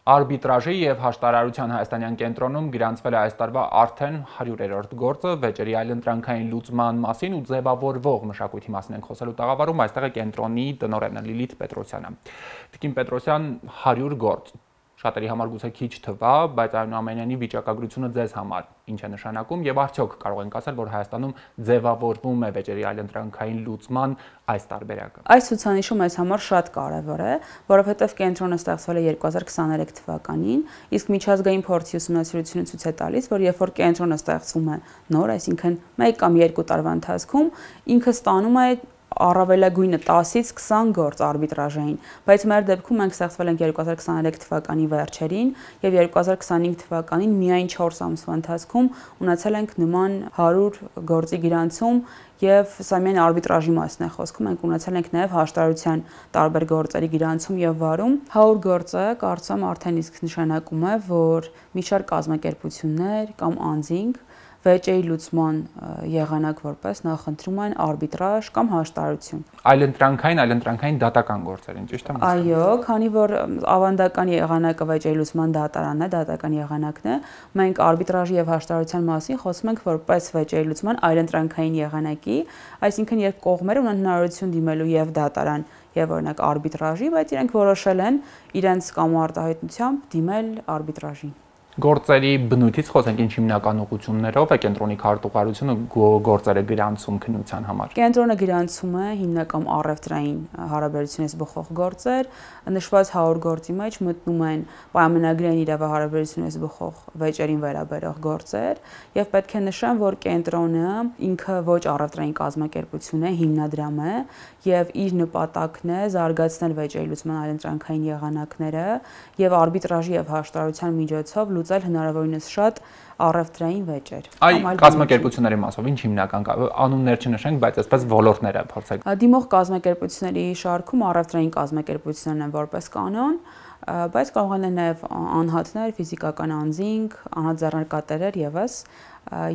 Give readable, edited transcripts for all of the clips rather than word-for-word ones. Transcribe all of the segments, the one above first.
Արբիտրաժի և հաշտարարության հայաստանյան կենտրոնում գրանցվել է այս տարվա արդեն 100-րդ գործը վեճերի այլընտրանքային լուծման մասին ու ձևավորվող մշակույթի մասին ենք խոսելու տաղավարում, այստեղ է կենտրոնի տնօրենը Լիլիթ Պետրոսյանը։ Տիկին Պետրոսյան, 100 գործ, շատերի համար գուցե քիչ թվա, բայց այնուամենայնիվ վիճակագրությունը ձեզ համար ինչ է նշանակում եւ արդյոք կարող ենք ասել, որ Հայաստանում ձևավորվում է վեճերի այլընտրանքային լուծման այս տարբերակը։ Այս ցուցանիշը մեզ համար շատ կարևոր է, որովհետեւ կենտրոնը ստեղծվել է 2023 թվականին, իսկ միջազգային փորձի ուսումնասիրությունը ցույց է տալիս, որ երբ որ կենտրոնը ստեղծվում է նոր, այսինքն 1 կամ 2 տարվա ընթացքում, ինքը ստանում է առավելագույնը 10-ից 20 գործ արբիտրաժային, բայց մեր դեպքում մենք ստեղծվել ենք 2023 թվականի վերջերին եւ 2025 թվականին միայն 4 ամսվա ընթացքում ունեցել ենք նման 100 գործի գրանցում եւ սա միայն արբիտրաժի մասն է խոսքում, մենք ունեցել ենք նաեւ հաշտարարության տարբեր գործերի գրանցում եւ վարում։ 100 գործը կարծում արդեն իսկ նշանակում է, որ մի շարք կազմակերպություններ կամ անձինք վեճերի լուծման եղանակ որպես նախընտրում են արբիտրաժ կամ հաշտարարություն։ Այլընտրանքային դատական գործերին, ճիշտ եմ ասում։ Այո, քանի որ ավանդական եղանակը վեճերի լուծման դատարանն է, դատական եղանակն է, մենք արբիտրաժի եւ հաշտարարության մասին խոսում ենք որպես վեճերի լուծման այլընտրանքային եղանակի, այսինքն երբ կողմերը ունեն հնարավորություն դիմելու եւ դատարան եւ օրինակ արբիտրաժի, բայց իրենք որոշել են իրենց կամ արտահայտությամբ դիմել արբիտրաժին։ Գործերի բնույթից խոսենք, ինչ հիմնական ուղղություններով է կենտրոնի քարտուղարությունը գործերը գրանցում քննության համար։ Կենտրոնը գրանցում է հիմնական առևտրային հարաբերությունից բխող գործեր, նշված 100 գործի մեջ մտնում են պայմանագրային իրավահարաբերությունից բխող վեճերին վերաբերող գործեր, եւ պետք է նշեմ, որ կենտրոնը ինքը ոչ առևտրային կազմակերպություն է, հիմնադրամ է, եւ իր նպատակն է զարգացնել վեճերի լուծման այլընտրանքային եղանակները եւ արբիտրաժի եւ հաշտարարության միջոցով լուծել հնարավորինս շատ առևտրային վեճեր։ Այ կազմակերպությունների մասով ինչ հիմնական անուններ չնշենք, բայց այսպես ոլորտները փորձեք։ Դիմող կազմակերպությունների շարքում առևտրային կազմակերպություններն են որպես կանոն, բայց կարող են նաև անհատներ, ֆիզիկական անձինք, անհատ ձեռնարկատերեր եւս,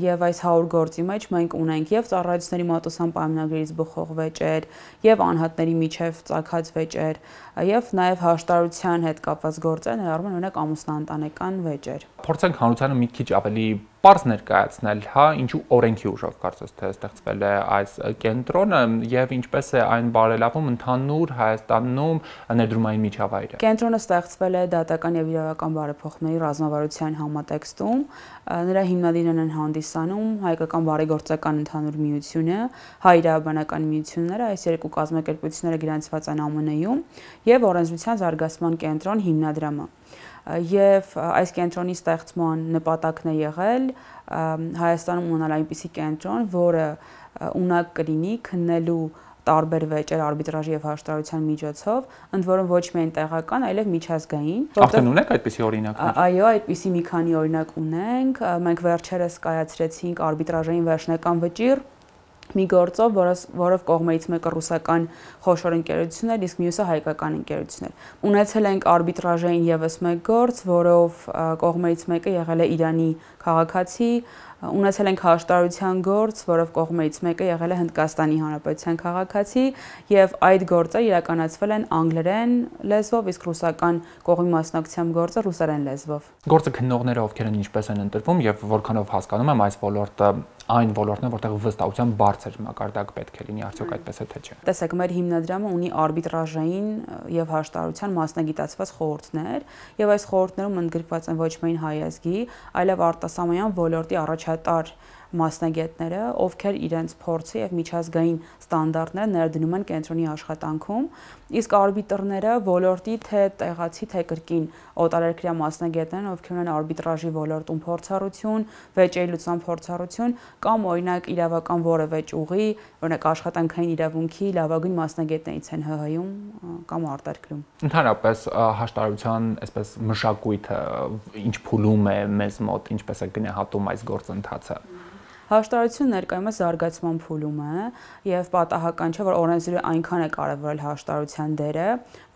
եւ այս 100 գործի մեջ մենք ունենք եւ ծառայությունների մատուցման պայմանագրից բխող վեճեր, եւ անհատների միջև ծագած վեճեր, եւ նաեւ հաշտարարության հետ կապված գործեր, ներառում են օրինակ ամուսնաընտանեկան վեճեր։ Փորձենք հանրությանը մի քիչ ավելի պարզ ներկայացնել, հա, ինչու օրենքի ուժով կարծես թե ստեղծվել է այս կենտրոնը եւ ինչպես է այն բարելավում ընդհանուր Հայաստանում ներդրումային միջավայրը։ Կենտրոնը ստեղծվել է դատական եւ իրավական բարեփոխումների ռազմավարության համատեքստում, նրա հիմնադիրներն են հանդիսանում Հայկական բարեգործական ընդհանուր միությունը, Հայ իրավաբանական միությունները, այս երկու կազմակերպությունները գրանցված են ԱՄՆ-ում եւ օրենսդրության զարգացման կենտրոն հիմնադրամը։ Եվ այս կենտրոնի ստեղծման նպատակն է եղել Հայաստանում ունենալ այնպիսի կենտրոն, որը ունակ կլինի քննելու տարբեր վեճեր արբիտրաժի եւ հաշտարարության միջոցով, ընդ որում ոչ միայն տեղական, այլև միջազգային։ Արդեն ունեք այդպիսի օրինակներ։ Այո, այդպիսի մի քանի օրինակ ունենք։ Մենք վերջերս կայացրեցինք արբիտրաժային վերջնական վճիռ մի գործով, որով կողմերից մեկը ռուսական խոշոր ընկերություն էր, իսկ մյուսը հայկական ընկերություն էր։ Ունեցել ենք արբիտրաժային եւս մեկ գործ, որով կողմերից մեկը եղել է Իրանի քաղաքացի, ունեցել ենք հաշտարարության գործ, որով կողմերից մեկը եղել է Հնդկաստանի Հանրապետության քաղաքացի, եւ այդ գործը իրականացվել են անգլերեն լեզվով, իսկ ռուսական կողմի մասնակցությամբ գործը ռուսերեն լեզվով։ Գործը քննողները ովքեր են ինչպես են ընտրվում եւ որքանով հասկանում եմ այս ոլորտը այն ոլորտն է, որտեղ վստահության բարձր մակարդակ պետք է լինի, արդյոք այդպես է թե չէ։ Տեսեք, մեր հիմնադրամը ունի արբիտրաժային եւ հաշտարարության մասնագիտացված խորհուրդներ, եւ այս խորհուրդներում ընդգրկված են ոչ միայն հայ ազգի, այլև արտասահմանյան ոլորտի առաջատար մասնագետները, ովքեր իրենց փորձը եւ միջազգային ստանդարտները ներդնում են կենտրոնի աշխատանքում, իսկ արբիտրները ոլորտի թե տեղացի, թե կրկին օտարերկրյա մասնագետներ, ովքեր ունեն արբիտրաժի ոլորտում փորձառություն, վեճերի լուծման փորձառություն կամ օրինակ իրավական որևէ ճյուղի, օրինակ աշխատանքային իրավունքի լավագույն մասնագետներից են ՀՀ-ում կամ արտերկրում։ Ընդհանրապես հաշտարարության այսպես մշակույթը ինչ փուլում է մեզ մոտ, ինչպես է գնահատում այս գործընթացը։ Հաշտարարությունը ներկայումս զարգացման փուլում է եւ պատահական չէ, որ օրենսդրը այնքան է կարեւորել հաշտարարության դերը,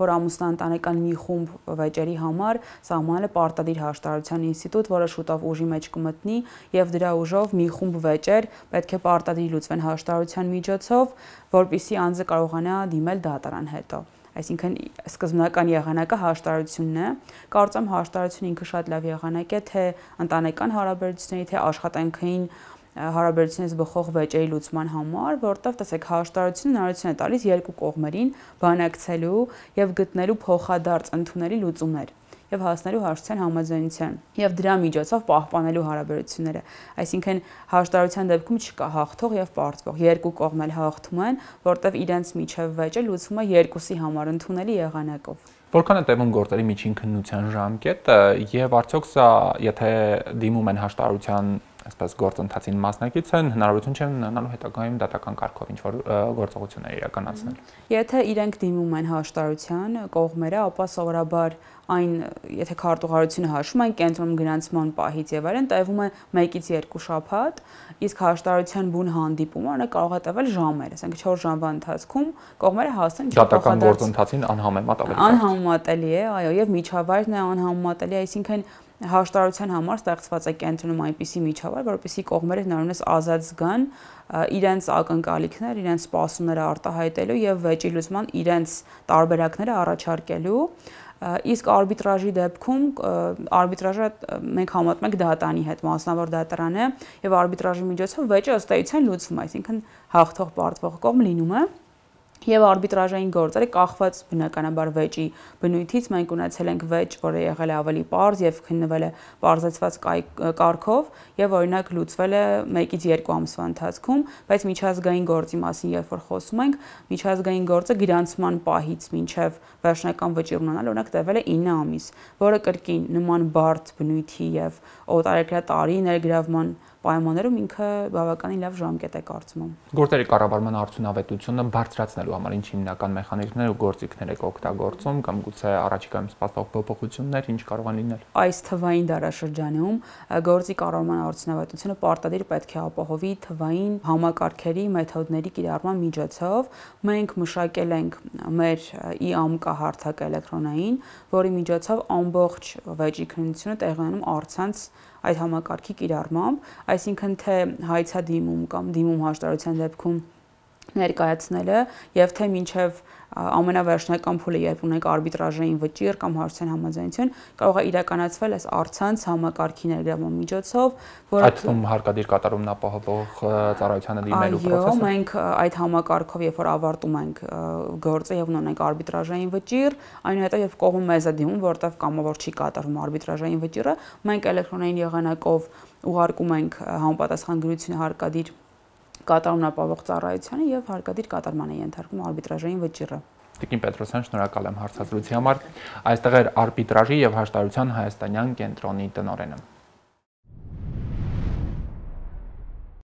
որ ամուսնաընտանեկան մի խումբ վեճերի համար սահմանել է պարտադիր հաշտարարության ինստիտուտ, որը շուտով ուժի մեջ կմտնի եւ դրա ուժով մի խումբ վեճեր պետք է պարտադիր լուծվեն հաշտարարության միջոցով, որպիսի անձը կարողանա դիմել դատարան հետո։ այսինքն սկզբնական եղանակը հաշտարությունն է։ Կարծեմ հաշտարությունը ինքը շատ լավ եղանակ է թե ընտանեկան հարաբերությունների, թե աշխատանքային հարաբերությունից բխող վեճերի լուծման համար, որտեղ տեսեք հաշտարությունը հնարավորություն է տալիս երկու կողմերին բանակցելու եւ գտնելու փոխադարձ ընդունելի լուծումներ եւ հասնելու հաշտության համաձայնության եւ դրա միջոցով պահպանելու հարաբերությունները։ Այսինքն հաշտարության դեպքում չկա հաղթող եւ պարտվող, երկու կողմն էլ հաղթում են, որտեղ իրենց միջև վեճը լուծվում է երկուսի համար ընդունելի եղանակով։ Որքան է տևում գործերի միջին քննության ժամկետը եւ արդյոք սա, եթե դիմում են հաշտարության այսպես գործընթացին մասնակից են, հնարավորություն չեն ունենալու հետագայում դատական կարգով ինչ-որ գործողություններ իրականացնել։ Եթե իրենք դիմում են հաշտարության կողմերը, ապա սովորաբար այն, եթե քարտուղարությունը հաշվում այն կենտրոնում գրանցման պահից եւ այլն, տևում է 1-ից 2 շաբաթ, իսկ հաշտարության բուն հանդիպումը կարող է տևել ժամեր, ասենք 4 ժամվա ընթացքում կողմերը հասնեն դատական գործընթացին անհամեմատ ավելի անհամեմատելի է, այո, եւ միջավայրն է անհամեմատելի, այսինքն հաշտարության համար ստեղծված է կենտրոնում այնպիսի միջավայր, որպեսզի կողմերը հնարավորինս ազատ զգան իրենց ակնկալիքներ, իրենց սպասումները արտահայտելու եւ վեճի լուծման իրենց տարբերակները առաջարկելու, իսկ արբիտրաժի դեպքում արբիտրաժը մենք համատում ենք դատարանի հետ, մասնավոր դատարան է եւ արբիտրաժի միջոցով վեճը ըստ էության լուծվում է, այսինքն հաղթող պարտվող կողմ լինում է Եվ արբիտրաժային գործերը կախված բնականաբար վեճի բնույթից մենք ունեցել ենք վեճ, որը եղել է ավելի պարզ եւ քննվել է պարզեցված կարգով եւ օրինակ լուծվել է 1-ից 2 ամսվա ընթացքում, բայց միջազգային գործի մասին երբ որ խոսում ենք, միջազգային գործը գրանցման պահից մինչեւ վերջնական վճիռ ունենալ օրինակ տևել է 9 ամիս, որը կրկին նման բարդ բնույթի եւ օտարերկրյա տարի ներգրավման պայմաններում ինքը բավականին լավ ժամկետ է կարծում եմ։ Գործերի կառավարման արդյունավետությունը բարձրացնելու համար ինչ հիմնական մեխանիզմներ ու գործիքներ եք օգտագործում կամ գուցե առաջիկայում սպասվող փոփոխություններ ինչ կարող են լինել։ Այս թվային դարաշրջանում գործի կառավարման արդյունավետությունը պարտադիր պետք է ապահովի թվային համակարգերի մեթոդների կիրառման միջոցով։ Մենք մշակել ենք մեր e-ամկա հարթակ էլեկտրոնային, որի միջոցով ամբողջ վեճի քննությունը տեղի ունենում առցանց այդ համակարգի կիրառմամբ, այսինքն թե հայցադիմում կամ դիմում հաշտարության դեպքում ներկայացնելը եւ թե մինչեւ ամենավերջնական փուլը երբ ունենք արբիտրաժային վճիռ կամ հարցության համաձայնություն կարող է իրականացվել այս առցանց համակարգի ներգրավման միջոցով, որը այդ թվում հարկադիր կատարումն ապահովող ծառայությանը դիմելու process-ը։ Այո, մենք այդ համակարգով երբ որ ավարտում ենք գործը եւ ունենք արբիտրաժային վճիռ, այնուհետեւ երբ կողմը մեզ է դիմում, որտեղ կամավոր չի կատարվում արբիտրաժային վճիռը, մենք էլեկտրոնային եղանակով ուղարկում ենք համապատասխան գրություն հարկադիր կատարումն ապահովող ծառայությանը եւ հարկադիր կատարման է ենթարկվում արբիտրաժային վճիռը։ Տիկին Պետրոսյան, շնորհակալ եմ հարցազրույցի համար։ Այստեղ էր արբիտրաժի եւ հաշտարության հայաստանյան կենտրոնի տնօրենը։